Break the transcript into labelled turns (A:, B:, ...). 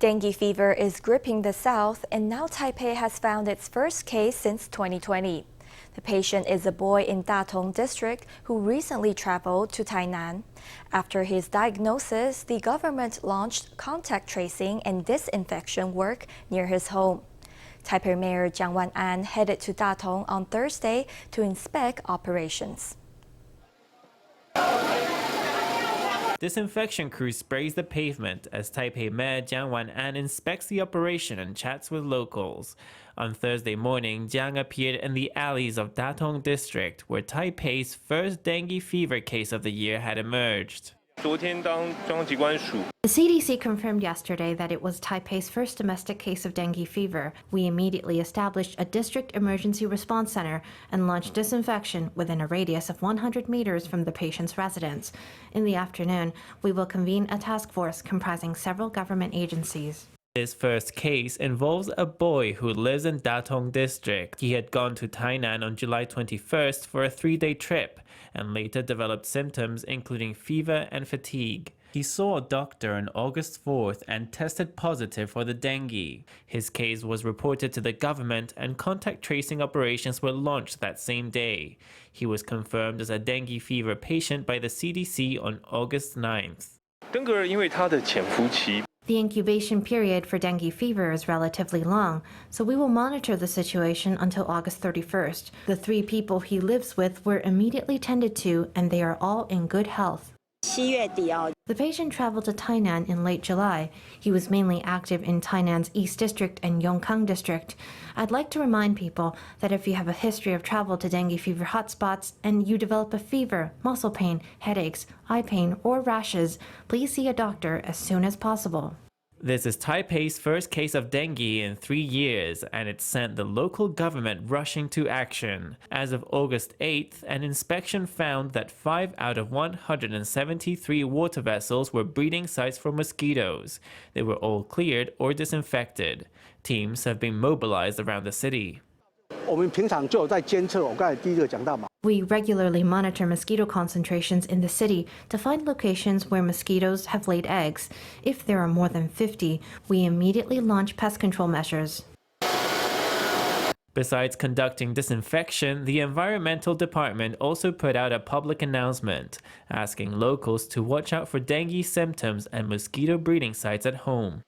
A: Dengue fever is gripping the south, and now Taipei has found its first case since 2020. The patient is a boy in Datong District who recently traveled to Tainan. After his diagnosis, the government launched contact tracing and disinfection work near his home. Taipei Mayor Chiang Wan-an headed to Datong on Thursday to inspect operations.
B: Disinfection crew sprays the pavement as Taipei Mayor Chiang Wan-an inspects the operation and chats with locals. On Thursday morning, Chiang appeared in the alleys of Datong District, where Taipei's first dengue fever case of the year had emerged.
C: The CDC confirmed yesterday that it was Taipei's first domestic case of dengue fever. We immediately established a district emergency response center and launched disinfection within a radius of 100 meters from the patient's residence. In the afternoon, we will convene a task force comprising several government agencies.
B: His first case involves a boy who lives in Datong District. He had gone to Tainan on July 21st for a 3-day trip and later developed symptoms including fever and fatigue. He saw a doctor on August 4th and tested positive for the dengue. His case was reported to the government and contact tracing operations were launched that same day. He was confirmed as a dengue fever patient by the CDC on August 9th.
C: The incubation period for dengue fever is relatively long, so we will monitor the situation until August 31st. The 3 people he lives with were immediately tended to, and they are all in good health. The patient traveled to Tainan in late July. He was mainly active in Tainan's East District and Yongkang District. I'd like to remind people that if you have a history of travel to dengue fever hotspots and you develop a fever, muscle pain, headaches, eye pain, or rashes, please see a doctor as soon as possible.
B: This is Taipei's first case of dengue in 3 years, and it sent the local government rushing to action. As of August 8th, an inspection found that 5 out of 173 water vessels were breeding sites for mosquitoes. They were all cleared or disinfected. Teams have been mobilized around the city.
C: We regularly monitor mosquito concentrations in the city to find locations where mosquitoes have laid eggs. If there are more than 50, we immediately launch pest control measures.
B: Besides conducting disinfection, the environmental department also put out a public announcement asking locals to watch out for dengue symptoms and mosquito breeding sites at home.